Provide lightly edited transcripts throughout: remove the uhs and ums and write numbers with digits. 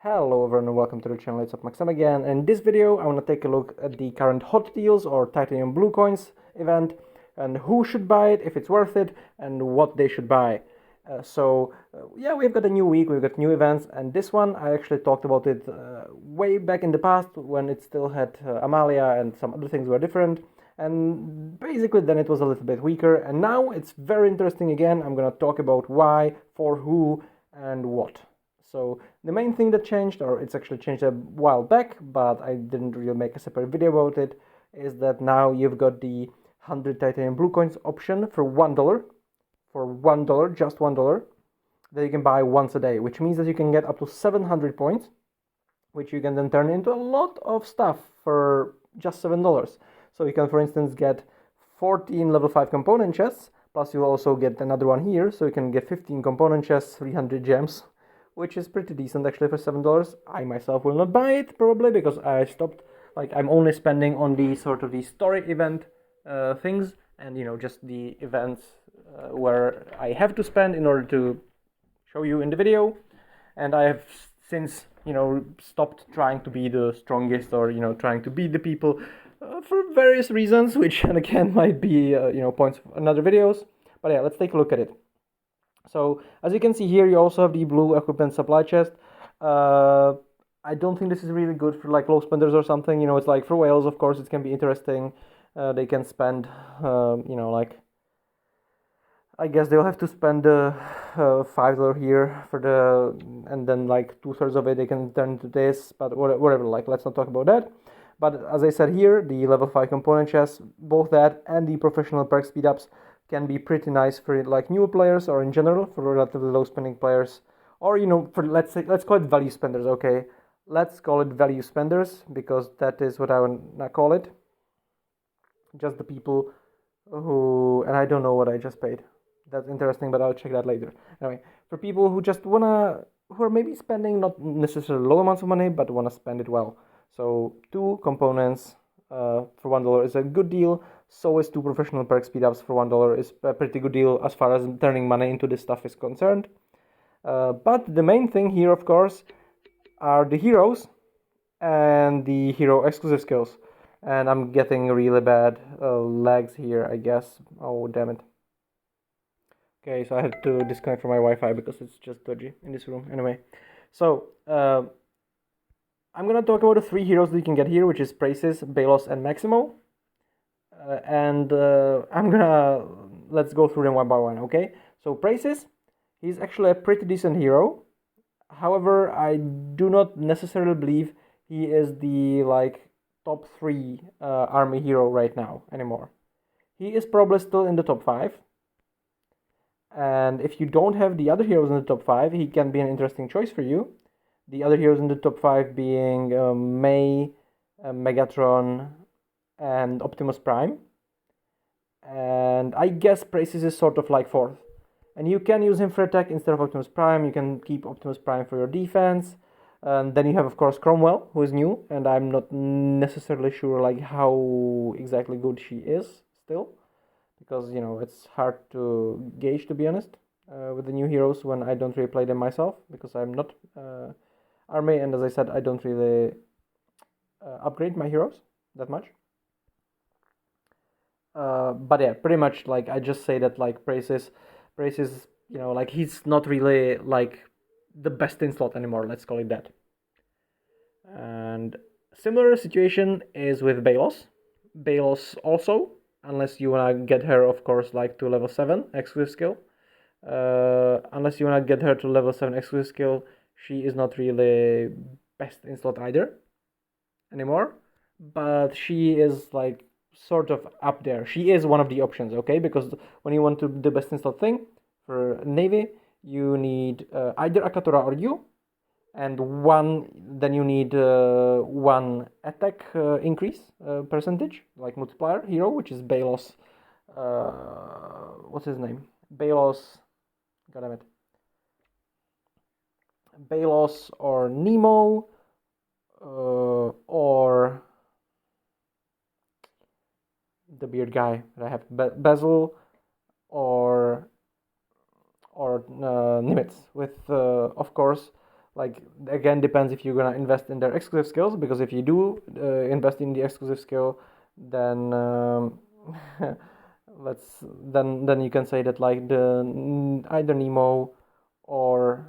Hello everyone and welcome to the channel. It's Maxim again. In this video I want to take a look at the current hot deals or titanium blue coins event and who should buy it, if it's worth it, and what they should buy. Yeah, we've got a new week, we've got new events, and this one I actually talked about it way back in the past when it still had Amalia and some other things were different, and basically then it was a little bit weaker, and now it's very interesting again. I'm gonna talk about why, for who, and what. So the main thing that changed, or it's actually changed a while back, but I didn't really make a separate video about it, is that now you've got the 100 titanium blue coins option for $1, just $1, that you can buy once a day, which means that you can get up to 700 points, which you can then turn into a lot of stuff for just $7. So you can, for instance, get 14 level 5 component chests, plus you also get another one here, so you can get 15 component chests, 300 gems, which is pretty decent actually for $7. I myself will not buy it probably because I stopped, I'm only spending on the sort of the story event things, and just the events where I have to spend in order to show you in the video. And I have since stopped trying to be the strongest or trying to beat the people for various reasons, which and again might be points of another videos. But yeah, let's take a look at it. So as you can see here, you also have the blue equipment supply chest. I don't think this is really good for like low spenders or something. It's like for whales, of course, it can be interesting. They can spend, I guess they'll have to spend $5 here for and then like 2/3 of it they can turn into this. But whatever, let's not talk about that. But as I said here, the level 5 component chests, both that and the professional perk speed ups can be pretty nice for like newer players or in general for relatively low spending players, or for let's call it value spenders. Okay, let's call it value spenders because that is what I want to call it. Just the people who, and I don't know what I just paid. That's interesting, but I'll check that later. Anyway, for people who just who are maybe spending not necessarily low amounts of money but wanna spend it well. So 2 components for $1 is a good deal. So is 2 professional perk speed ups for $1 is a pretty good deal as far as turning money into this stuff is concerned. But the main thing here, of course, are the heroes and the hero exclusive skills. And I'm getting really bad lags here, I guess. Oh, damn it. Okay, so I had to disconnect from my Wi-Fi because it's just dodgy in this room. Anyway, so I'm gonna talk about the 3 heroes that you can get here, which is Praesis, Balos, and Maximo. Let's go through them one by one, okay? So Praesis, he's actually a pretty decent hero. However, I do not necessarily believe he is the top 3 army hero right now anymore. He is probably still in the top 5. And if you don't have the other heroes in the top 5, he can be an interesting choice for you. The other heroes in the top 5 being May, Megatron, and Optimus Prime. And I guess Praesis is sort of like 4th. And you can use him for attack instead of Optimus Prime. You can keep Optimus Prime for your defense. And then you have, of course, Cromwell, who is new. And I'm not necessarily sure how exactly good she is still. Because, it's hard to gauge, to be honest, with the new heroes when I don't really play them myself. Because I'm not army. And as I said, I don't really upgrade my heroes that much. But yeah, pretty much I just say that Praesis, he's not really the best in slot anymore, let's call it that. And similar situation is with Balos also, unless you wanna get her, of course, to level 7 exclusive skill. Unless you wanna get her to level 7 exclusive skill, she is not really best in slot either anymore, but she is sort of up there. She is one of the options, okay? Because when you want to do the best in slot thing for Navy, you need either Akatora or you, and then you need 1 attack increase percentage, multiplier hero, which is Balos. What's his name? Balos. Goddammit. Balos or Nemo, or the beard guy that I have, Basil, or Nimitz, with of course Like, again, depends if you're gonna invest in their exclusive skills, because if you do invest in the exclusive skill, then then you can say that like either Nemo or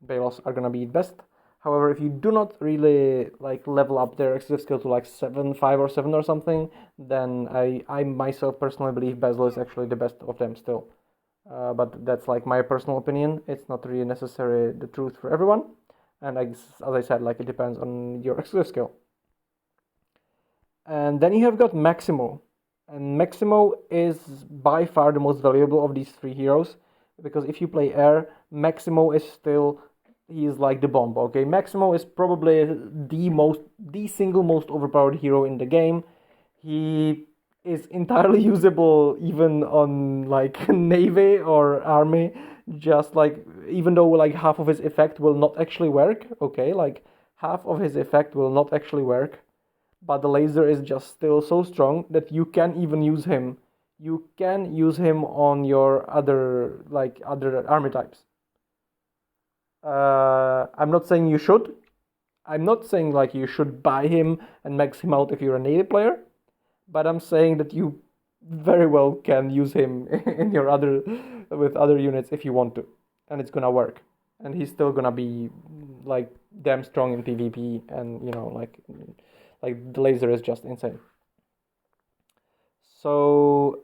Belos are gonna be best. However, if you do not really like level up their exclusive skill to like 7, 5 or 7 or something, then I myself personally believe Basil is actually the best of them still. But that's like my personal opinion. It's not really necessarily the truth for everyone. And as I said, like it depends on your exclusive skill. And then you have got Maximo. And Maximo is by far the most valuable of these three heroes, because if you play Air, Maximo is still, he's like the bomb. Okay, Maximo is probably the single most overpowered hero in the game. He is entirely usable even on like navy or army, just like, even though like half of his effect will not actually work. Okay, like half of his effect will not actually work, but the laser is just still so strong that you can even use him. You can use him on your other army types. I'm not saying you should. I'm not saying like you should buy him and max him out if you're a navy player, but I'm saying that you very well can use him in your with other units if you want to, and it's gonna work. And he's still gonna be like damn strong in PvP, and like the laser is just insane. So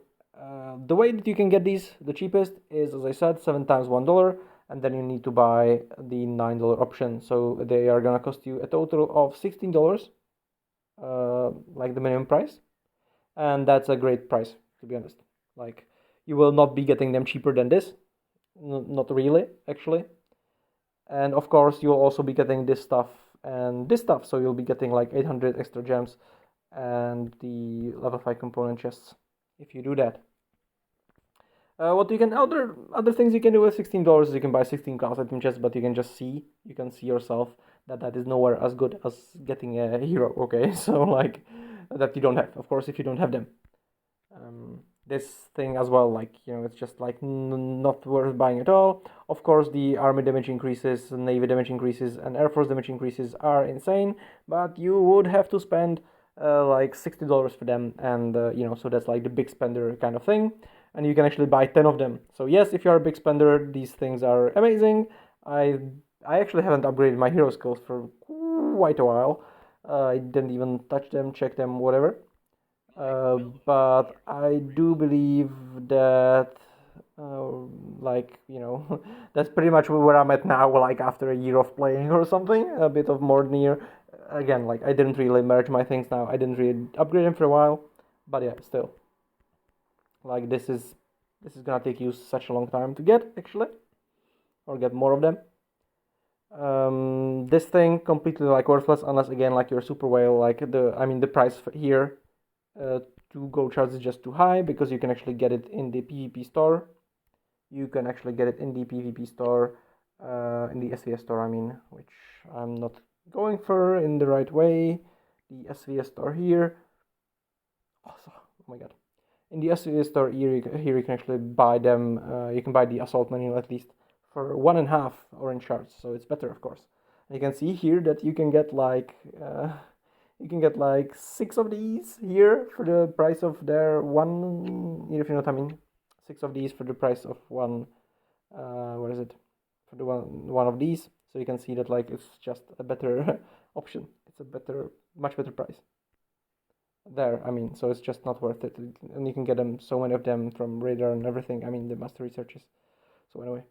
the way that you can get these the cheapest is, as I said, 7 times $1, and then you need to buy the $9 option. So they are gonna cost you a total of $16, like the minimum price, and that's a great price, to be honest. Like, you will not be getting them cheaper than this, not really, actually. And of course, you'll also be getting this stuff and this stuff, so you'll be getting like 800 extra gems and the level 5 component chests if you do that. What you can other things you can do with $16 is you can buy 16 class item chests, but you can see yourself that is nowhere as good as getting a hero. Okay, so like that you don't have, of course, if you don't have them. This thing as well, like, it's just like not worth buying at all. Of course, the army damage increases, navy damage increases, and air force damage increases are insane, but you would have to spend like $60 for them, and so that's like the big spender kind of thing, and you can actually buy 10 of them. So yes, if you're a big spender, these things are amazing. I actually haven't upgraded my hero skills for quite a while. I didn't even touch them, check them, whatever. But I do believe that, that's pretty much where I'm at now, like after a year of playing or something, a bit of more near. Again, like I didn't really merge my things now, I didn't really upgrade them for a while, but yeah, still. Like this is gonna take you such a long time to get, actually, or get more of them. This thing completely like worthless unless, again, like you're super whale, like the price here, 2 gold shards is just too high, because you can actually get it in the PvP store. You can actually get it in the PvP store, in the SVS store, which I'm not going for in the right way. The SVS store here. Oh my god. In the SVS store here you can actually buy them. You can buy the assault manual at least for 1.5 orange shards, so it's better, of course. And you can see here that you can get like 6 of these here for the price of their one, if you know what I mean. 6 of these for the price of one, what is it? For the one of these. So you can see that like it's just a better option. It's a much better price. There, so it's just not worth it. And you can get them, so many of them, from Radar and everything. The master researches. So anyway.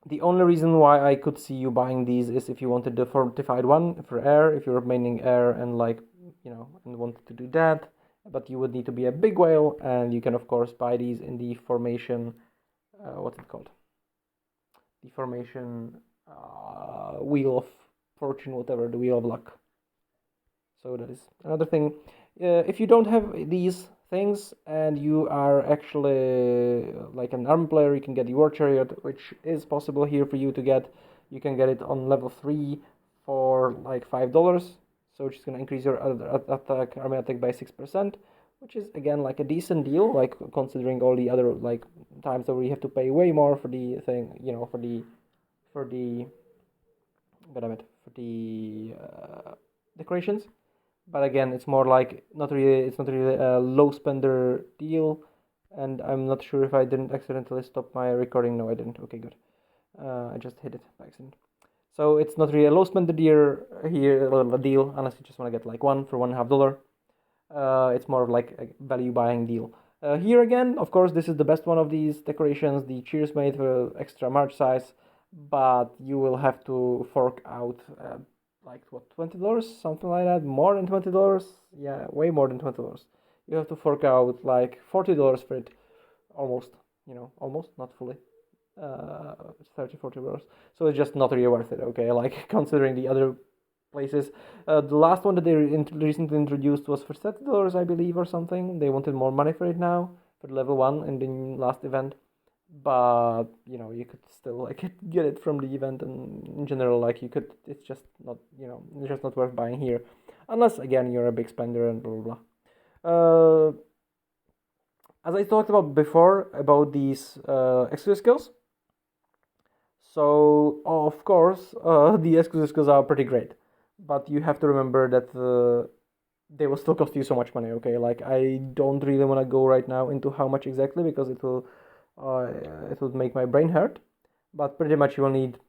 The only reason why I could see you buying these is if you wanted the fortified one for air, if you're maining air and and wanted to do that. But you would need to be a big whale, and you can of course buy these in the formation, what's it called? The formation wheel of fortune, whatever, the wheel of luck. So that is another thing. If you don't have these things and you are actually like an army player, you can get the war chariot, which is possible here for you to get. You can get it on level 3 for like $5, so it's going to increase your army attack by 6%, which is again like a decent deal, like considering all the other like times that we have to pay way more for the thing, you know, for the God for the decorations. But again, it's more like it's not really a low spender deal, and I'm not sure if I didn't accidentally stop my recording. No, I didn't. Okay, good. I just hit it by accident. So it's not really a low spender deal unless you just want to get like one for $1.50. It's more of like a value buying deal. Here again, of course, this is the best one of these decorations, the Cheers made for extra March size, but you will have to fork out like what, $20, something like that, more than $20. Yeah, way more than $20. You have to fork out like $40 for it, almost, almost, not fully. 30-40 euros, so it's just not really worth it. Okay, like considering the other places. The last one that they recently introduced was for $30, I believe, or something. They wanted more money for it now for level 1 in the last event, but you could still like get it from the event, and in general, like you could. It's just not it's just not worth buying here, unless again you're a big spender and blah blah blah. As I talked about before about these exclusive skills. So of course, the exclusive skills are pretty great, but you have to remember that they will still cost you so much money. Okay, like I don't really want to go right now into how much exactly, because it will make my brain hurt. But pretty much you will need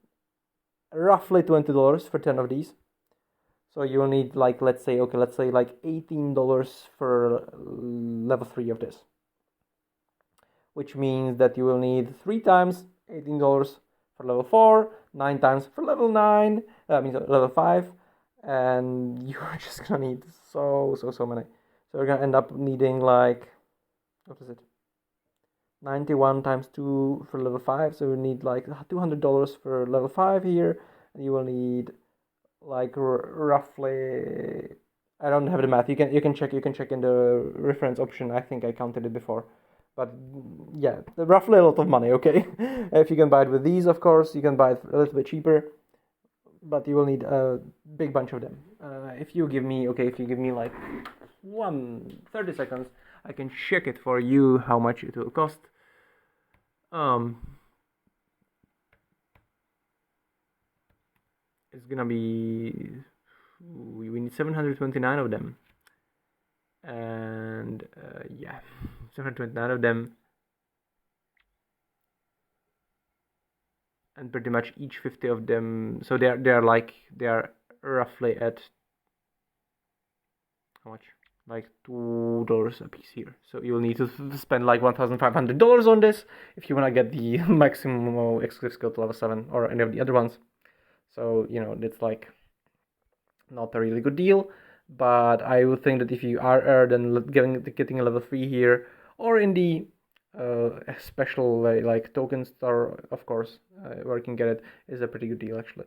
roughly $20 for 10 of these. So you will need like let's say like $18 for level 3 of this, which means that you will need 3 times $18 for level 4, 9 times for level 9, means level 5, and you're just gonna need so many. So you're gonna end up needing like, what is it, 91 times 2 for level 5, so you need like $200 for level 5 here, and you will need like roughly, I don't have the math, you can check in the reference option. I think I counted it before. But yeah, roughly a lot of money, okay? If you can buy it with these, of course, you can buy it a little bit cheaper, but you will need a big bunch of them. If you give me like 30 seconds, I can check it for you how much it will cost. It's gonna be, we need 729 of them, and yeah, 729 of them, and pretty much each 50 of them, so they are roughly at how much, like $2 a piece here. So you'll need to spend like $1,500 on this if you want to get the maximum exclusive skill to level 7 or any of the other ones. So it's like not a really good deal, but I would think that if you are then getting a level 3 here, or in the special like token store, of course, where you can get it, is a pretty good deal actually.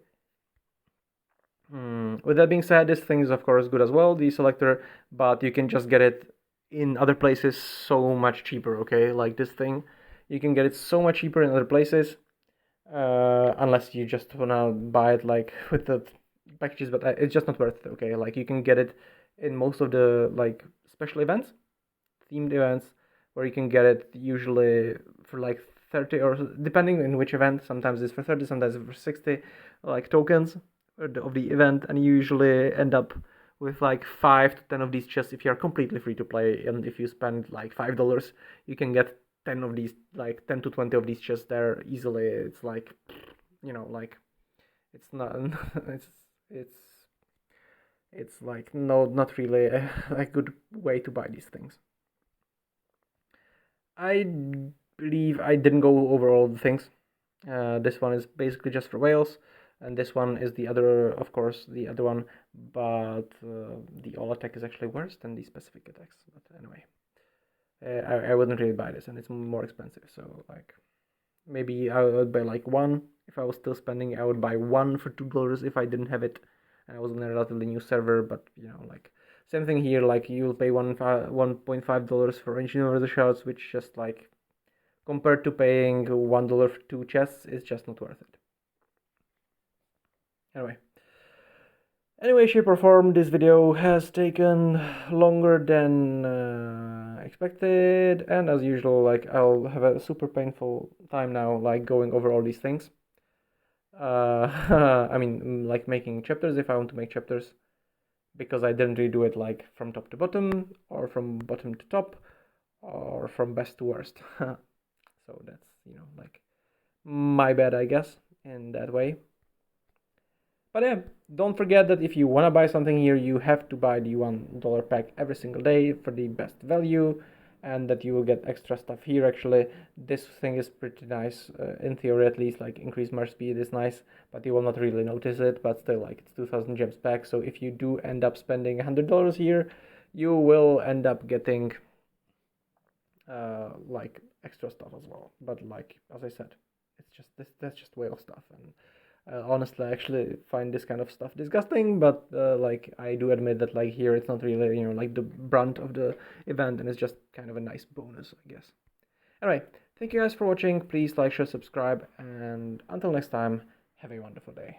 With that being said, this thing is of course good as well, the selector, but you can just get it in other places so much cheaper. Okay, like this thing, you can get it so much cheaper in other places, unless you just wanna buy it like with the packages, but it's just not worth it. Okay, like you can get it in most of the like special events, themed events, where you can get it usually for like 30, or depending on which event, sometimes it's for 30, sometimes it's for 60 like tokens of the event, and you usually end up with like 5 to 10 of these chests if you're completely free to play. And if you spend like $5, you can get 10 of these, like 10 to 20 of these chests there easily. It's like, like it's not it's like not really a good way to buy these things. I believe I didn't go over all the things. This one is basically just for whales, and this one is the other, of course, the other one, but the all attack is actually worse than the specific attacks. But anyway, I wouldn't really buy this, and it's more expensive. So like, maybe I would buy like one if I was still spending. I would buy one for $2 if I didn't have it, and I was on a relatively new server. But like same thing here. Like you'll pay $1.5 for Ancient Universal Shards, which just like compared to paying $1 for 2 chests, it's just not worth it. Anyway, Anyway, shape or form, this video has taken longer than expected, and as usual, like, I'll have a super painful time now, like, going over all these things. I mean, like, making chapters if I want to make chapters, because I didn't really do it like from top to bottom, or from bottom to top, or from best to worst. So that's, like, my bad, I guess, in that way. But yeah, don't forget that if you want to buy something here, you have to buy the $1 pack every single day for the best value, and that you will get extra stuff here. Actually, this thing is pretty nice, in theory at least. Like, increased merge speed is nice, but you will not really notice it. But still, like, it's 2000 gems pack, so if you do end up spending $100 here, you will end up getting like, extra stuff as well. But, like, as I said, it's just that's just whale stuff. And honestly, I actually find this kind of stuff disgusting, but like, I do admit that, like, here it's not really, like, the brunt of the event, and it's just kind of a nice bonus, I guess. Anyway, thank you guys for watching. Please like, share, subscribe, and until next time, have a wonderful day.